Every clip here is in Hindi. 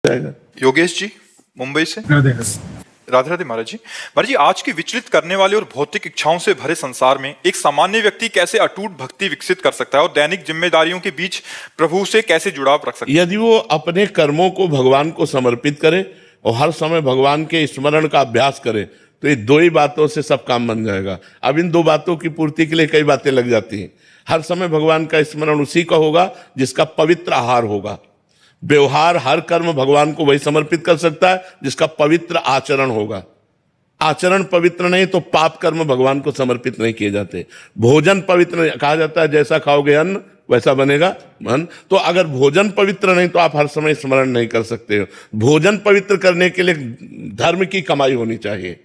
जाएगा। योगेश जी मुंबई से। राधे राधे। राधे राधे महाराज जी। महाराज जी, आज के विचलित करने वाले और भौतिक इच्छाओं से भरे संसार में एक सामान्य व्यक्ति कैसे अटूट भक्ति विकसित कर सकता है और दैनिक जिम्मेदारियों के बीच प्रभु से कैसे जुड़ाव रख सकता है? यदि वो अपने कर्मों को भगवान को समर्पित करे और हर समय भगवान के स्मरण का अभ्यास करे तो ये दो ही बातों से सब काम बन जाएगा। अब इन दो बातों की पूर्ति के लिए कई बातें लग जाती हैं। हर समय भगवान का स्मरण उसी का होगा जिसका पवित्र आहार होगा। व्यवहार हर कर्म भगवान को वही समर्पित कर सकता है जिसका पवित्र आचरण होगा। आचरण पवित्र नहीं तो पाप कर्म भगवान को समर्पित नहीं किए जाते। भोजन पवित्र कहा जाता है, जैसा खाओगे अन्न वैसा बनेगा मन। तो अगर भोजन पवित्र नहीं तो आप हर समय स्मरण नहीं कर सकते हो। भोजन पवित्र करने के लिए धर्म की कमाई होनी चाहिए।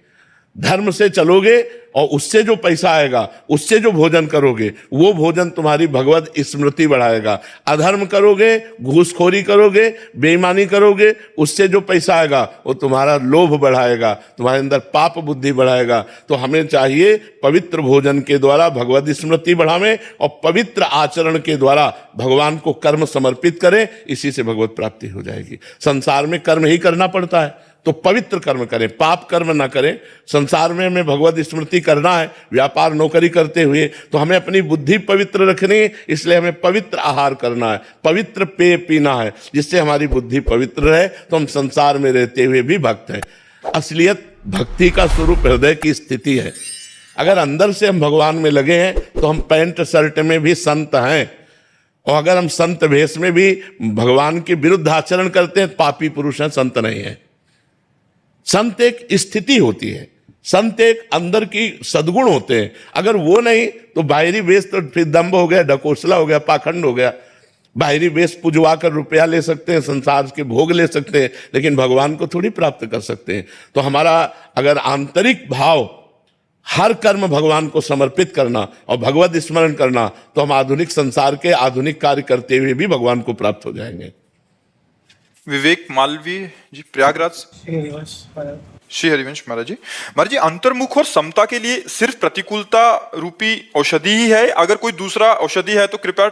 धर्म से चलोगे और उससे जो पैसा आएगा, उससे जो भोजन करोगे, वो भोजन तुम्हारी भगवत स्मृति बढ़ाएगा। अधर्म करोगे, घूसखोरी करोगे, बेईमानी करोगे, उससे जो पैसा आएगा वो तुम्हारा लोभ बढ़ाएगा, तुम्हारे अंदर पाप बुद्धि बढ़ाएगा। तो हमें चाहिए पवित्र भोजन के द्वारा भगवत स्मृति बढ़ावें और पवित्र आचरण के द्वारा भगवान को कर्म समर्पित करें। इसी से भगवत प्राप्ति हो जाएगी। संसार में कर्म ही करना पड़ता है तो पवित्र कर्म करें, पाप कर्म ना करें। संसार में हमें भगवत स्मृति करना है, व्यापार नौकरी करते हुए, तो हमें अपनी बुद्धि पवित्र रखनी है। इसलिए हमें पवित्र आहार करना है, पवित्र पेय पीना है, जिससे हमारी बुद्धि पवित्र रहे। तो हम संसार में रहते हुए भी भक्त हैं। असलियत भक्ति का स्वरूप हृदय की स्थिति है। अगर अंदर से हम भगवान में लगे हैं तो हम पैंट शर्ट में भी संत हैं, और अगर हम संत वेश में भी भगवान के विरुद्ध आचरण करते हैं, पापी पुरुष हैं, संत नहीं है। संत एक स्थिति होती है, संत एक अंदर की सद्गुण होते हैं। अगर वो नहीं तो बाहरी वेश तो फिर दंभ हो गया, ढकोसला हो गया, पाखंड हो गया। बाहरी वेश पुजवा कर रुपया ले सकते हैं, संसार के भोग ले सकते हैं, लेकिन भगवान को थोड़ी प्राप्त कर सकते हैं। तो हमारा अगर आंतरिक भाव हर कर्म भगवान को समर्पित करना और भगवत स्मरण करना, तो हम आधुनिक संसार के आधुनिक कार्य करते हुए भी भगवान को प्राप्त हो जाएंगे। विवेक मालवीय जी प्रयागराज। श्री हरिवंश महाराज जी। महाराज जी, अंतर्मुख और समता के लिए सिर्फ प्रतिकूलता रूपी औषधि ही है? अगर कोई दूसरा औषधि है तो कृपया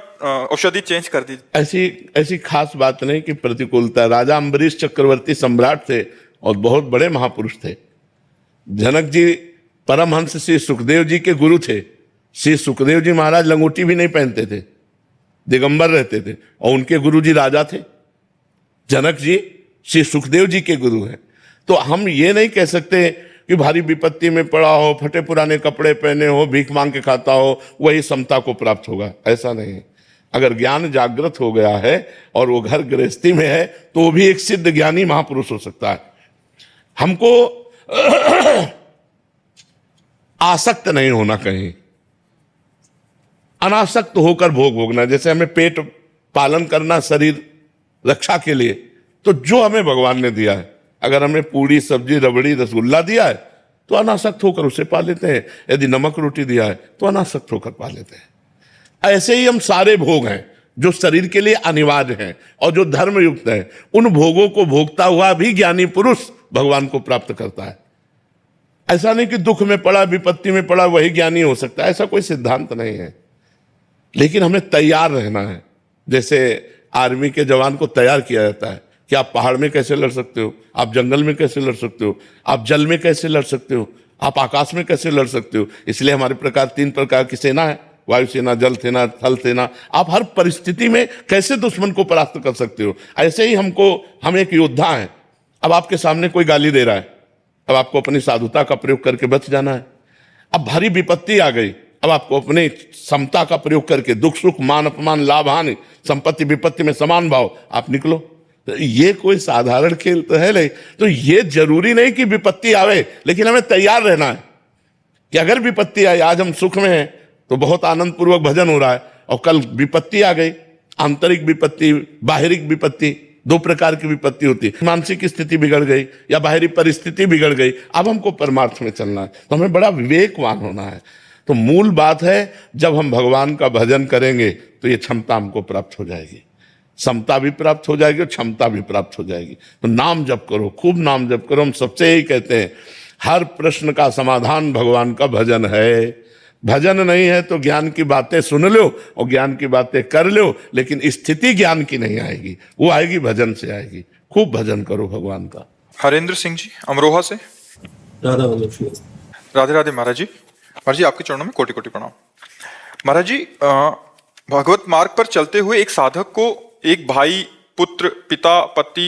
औषधि चेंज कर दीजिए। ऐसी खास बात नहीं कि प्रतिकूलता। राजा अम्बरीश चक्रवर्ती सम्राट थे और बहुत बड़े महापुरुष थे। जनक जी परमहंस श्री सुखदेव जी के गुरु थे। श्री सुखदेव जी महाराज लंगोटी भी नहीं पहनते थे, दिगंबर रहते थे, और उनके गुरु जी राजा थे। जनक जी श्री सुखदेव जी के गुरु हैं। तो हम ये नहीं कह सकते कि भारी विपत्ति में पड़ा हो, फटे पुराने कपड़े पहने हो, भीख मांग के खाता हो, वही समता को प्राप्त होगा। ऐसा नहीं। अगर ज्ञान जागृत हो गया है और वो घर गृहस्थी में है तो वो भी एक सिद्ध ज्ञानी महापुरुष हो सकता है। हमको आसक्त नहीं होना, कहीं अनासक्त होकर भोग भोगना। जैसे हमें पेट पालन करना शरीर रक्षा के लिए, तो जो हमें भगवान ने दिया है, अगर हमें पूड़ी सब्जी रबड़ी रसगुल्ला दिया है तो अनासक्त होकर उसे पा लेते हैं। यदि नमक रोटी दिया है तो अनासक्त होकर पा लेते हैं। ऐसे ही हम सारे भोग हैं जो शरीर के लिए अनिवार्य हैं और जो धर्म युक्त हैं, उन भोगों को भोगता हुआ भी ज्ञानी पुरुष भगवान को प्राप्त करता है। ऐसा नहीं कि दुख में पड़ा, विपत्ति में पड़ा वही ज्ञानी हो सकता है, ऐसा कोई सिद्धांत नहीं है। लेकिन हमें तैयार रहना है। जैसे आर्मी के जवान को तैयार किया जाता है कि आप पहाड़ में कैसे लड़ सकते हो, आप जंगल में कैसे लड़ सकते हो, आप जल में कैसे लड़ सकते हो, आप आकाश में कैसे लड़ सकते हो। इसलिए हमारे प्रकार 3 प्रकार की सेना है, वायुसेना, जल सेना, थल सेना। आप हर परिस्थिति में कैसे दुश्मन को परास्त कर सकते हो। ऐसे ही हम एक योद्धा हैं। अब आपके सामने कोई गाली दे रहा है, अब आपको अपनी साधुता का प्रयोग करके बच जाना है। अब भारी विपत्ति आ गई, अब आपको अपने समता का प्रयोग करके दुख सुख मान अपमान लाभ हानि संपत्ति विपत्ति में समान भाव आप निकलो। तो ये कोई साधारण खेल तो है नहीं। तो ये जरूरी नहीं कि विपत्ति आवे, लेकिन हमें तैयार रहना है कि अगर विपत्ति आई, आज हम सुख में हैं तो बहुत आनंद पूर्वक भजन हो रहा है, और कल विपत्ति आ गई, आंतरिक विपत्ति, बाहरी विपत्ति, 2 प्रकार की विपत्ति होती है। मानसिक स्थिति बिगड़ गई या बाहरी परिस्थिति बिगड़ गई, अब हमको परमार्थ में चलना है। तो हमें बड़ा विवेकवान होना है। तो मूल बात है, जब हम भगवान का भजन करेंगे तो ये क्षमता हमको प्राप्त हो जाएगी, समता भी प्राप्त हो जाएगी और क्षमता भी प्राप्त हो जाएगी। तो नाम जप करो, खूब नाम जप करो। हम सबसे यही कहते हैं, हर प्रश्न का समाधान भगवान का भजन है। भजन नहीं है तो ज्ञान की बातें सुन लो और ज्ञान की बातें कर लो, लेकिन स्थिति ज्ञान की नहीं आएगी, वो आएगी भजन से आएगी। खूब भजन करो भगवान का। हरेंद्र सिंह जी अमरोहा से। राधा वल्लभ श्री। राधे राधे महाराज जी। महाराज जी आपके चरणों में कोटि कोटि प्रणाम। महाराज जी भगवत मार्ग पर चलते हुए एक साधक को एक भाई, पुत्र, पिता, पति,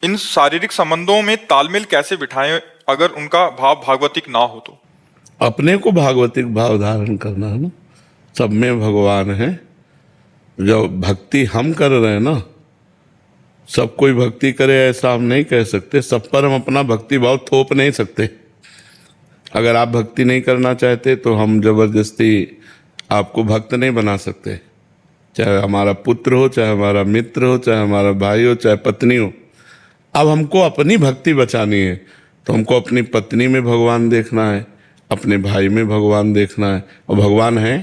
इन शारीरिक संबंधों में तालमेल कैसे बिठाएं अगर उनका भाव भागवतिक ना हो तो? अपने को भागवतिक भाव धारण करना है ना, सब में भगवान है। जो भक्ति हम कर रहे हैं ना, सब कोई भक्ति करे ऐसा हम नहीं कह सकते, सब पर हम अपना भक्ति भाव थोप नहीं सकते। अगर आप भक्ति नहीं करना चाहते तो हम जबरदस्ती आपको भक्त नहीं बना सकते, चाहे हमारा पुत्र हो, चाहे हमारा मित्र हो, चाहे हमारा भाई हो, चाहे पत्नी हो। अब हमको अपनी भक्ति बचानी है तो हमको अपनी पत्नी में भगवान देखना है, अपने भाई में भगवान देखना है। और भगवान है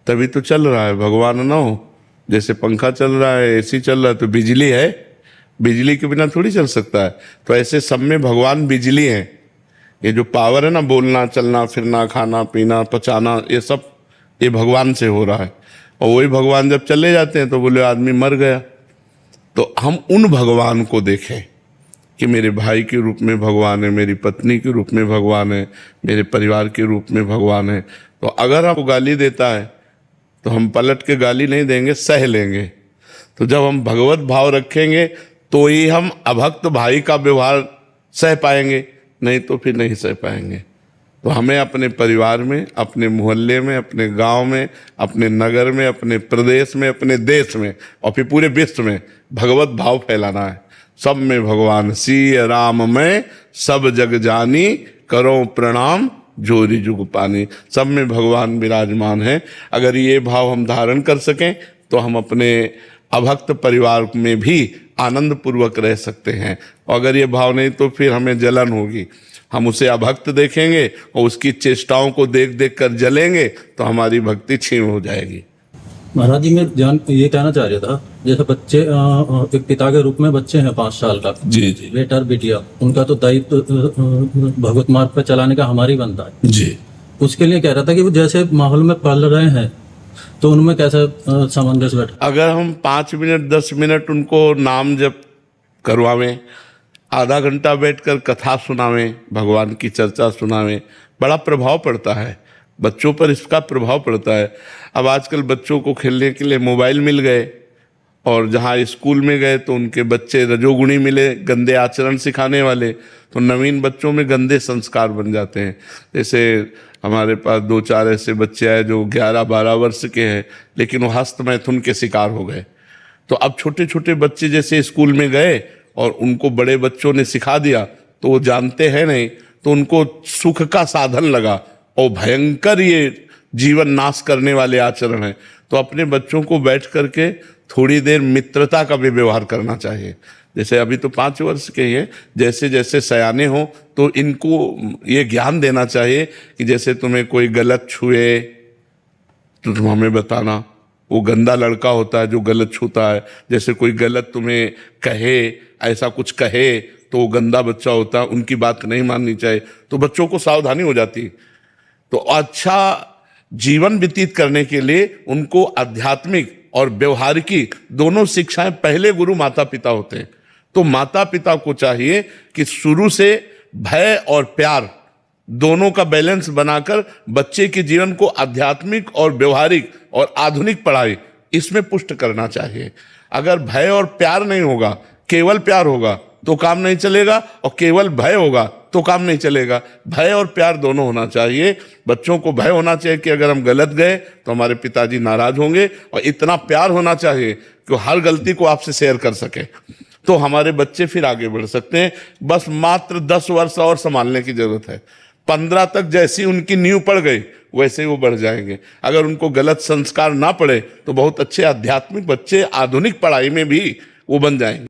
तभी तो चल रहा है, भगवान ना हो, जैसे पंखा चल रहा है, एसी चल रहा है, तो बिजली है, बिजली के बिना थोड़ी चल सकता है। तो ऐसे सब में भगवान बिजली है। ये जो पावर है ना, बोलना, चलना, फिरना, खाना पीना, पचाना, ये सब ये भगवान से हो रहा है। और वही भगवान जब चले जाते हैं तो बोले आदमी मर गया। तो हम उन भगवान को देखें कि मेरे भाई के रूप में भगवान है, मेरी पत्नी के रूप में भगवान है, मेरे परिवार के रूप में भगवान है। तो अगर आपको गाली देता है तो हम पलट के गाली नहीं देंगे, सह लेंगे। तो जब हम भगवत भाव रखेंगे तो ही हम अभक्त भाई का व्यवहार सह पाएंगे, नहीं तो फिर नहीं सह पाएंगे। तो हमें अपने परिवार में, अपने मोहल्ले में, अपने गांव में, अपने नगर में, अपने प्रदेश में, अपने देश में और फिर पूरे विश्व में भगवत भाव फैलाना है। सब में भगवान सिय राम में सब जग जानी, करो प्रणाम जोरी जुग पानी। सब में भगवान विराजमान है। अगर ये भाव हम धारण कर सकें तो हम अपने अभक्त परिवार में भी आनंद पूर्वक रह सकते हैं। और अगर ये भाव नहीं तो फिर हमें जलन होगी, हम उसे अभक्त देखेंगे और उसकी चेष्टाओं को देख देख कर जलेंगे तो हमारी भक्ति क्षीण हो जाएगी। महाराज जी मैं ये कहना चाह रहा था, जैसे बच्चे एक पिता के रूप में बच्चे हैं 5 साल का, जी जी बेटा और बिटिया, उनका तो दायित्व भगवत मार्ग पर चलाने का हमारा ही बनता है जी। उसके लिए कह रहा था कि वो जैसे माहौल में पल रहे हैं तो उनमें कैसा सामंजस्य बैठा? अगर हम 5 मिनट 10 मिनट उनको नाम जप करवावें, आधा घंटा बैठकर कथा सुनावें, भगवान की चर्चा सुनावें, बड़ा प्रभाव पड़ता है बच्चों पर, इसका प्रभाव पड़ता है। अब आजकल बच्चों को खेलने के लिए मोबाइल मिल गए और जहाँ स्कूल में गए तो उनके बच्चे रजोगुणी मिले, गंदे आचरण सिखाने वाले, तो नवीन बच्चों में गंदे संस्कार बन जाते हैं। जैसे हमारे पास 2-4 ऐसे बच्चे आए जो 11-12 वर्ष के हैं लेकिन वो हस्त मैथुन के शिकार हो गए। तो अब छोटे छोटे बच्चे जैसे स्कूल में गए और उनको बड़े बच्चों ने सिखा दिया तो वो जानते हैं नहीं, तो उनको सुख का साधन लगा और भयंकर ये जीवन नाश करने वाले आचरण है। तो अपने बच्चों को बैठ करके थोड़ी देर मित्रता का भी व्यवहार करना चाहिए। जैसे अभी तो 5 वर्ष के ही हैं, जैसे जैसे सयाने हो तो इनको ये ज्ञान देना चाहिए कि जैसे तुम्हें कोई गलत छुए तो तुम हमें बताना, वो गंदा लड़का होता है जो गलत छूता है। जैसे कोई गलत तुम्हें कहे, ऐसा कुछ कहे तो वो गंदा बच्चा होता है, उनकी बात नहीं माननी चाहिए। तो बच्चों को सावधानी हो जाती है। तो अच्छा जीवन व्यतीत करने के लिए उनको आध्यात्मिक और व्यवहारिकी दोनों शिक्षाएं, पहले गुरु माता पिता होते हैं। तो माता पिता को चाहिए कि शुरू से भय और प्यार दोनों का बैलेंस बनाकर बच्चे के जीवन को आध्यात्मिक और व्यवहारिक और आधुनिक पढ़ाई इसमें पुष्ट करना चाहिए। अगर भय और प्यार नहीं होगा, केवल प्यार होगा तो काम नहीं चलेगा और केवल भय होगा तो काम नहीं चलेगा। भय और प्यार दोनों होना चाहिए। बच्चों को भय होना चाहिए कि अगर हम गलत गए तो हमारे पिताजी नाराज होंगे, और इतना प्यार होना चाहिए कि वो हर गलती को आपसे शेयर कर सके, तो हमारे बच्चे फिर आगे बढ़ सकते हैं। बस मात्र 10 वर्ष और संभालने की जरूरत है। 15 तक जैसी उनकी नींव पड़ गई वैसे ही वो बढ़ जाएंगे। अगर उनको गलत संस्कार ना पड़े तो बहुत अच्छे आध्यात्मिक बच्चे आधुनिक पढ़ाई में भी वो बन जाएंगे।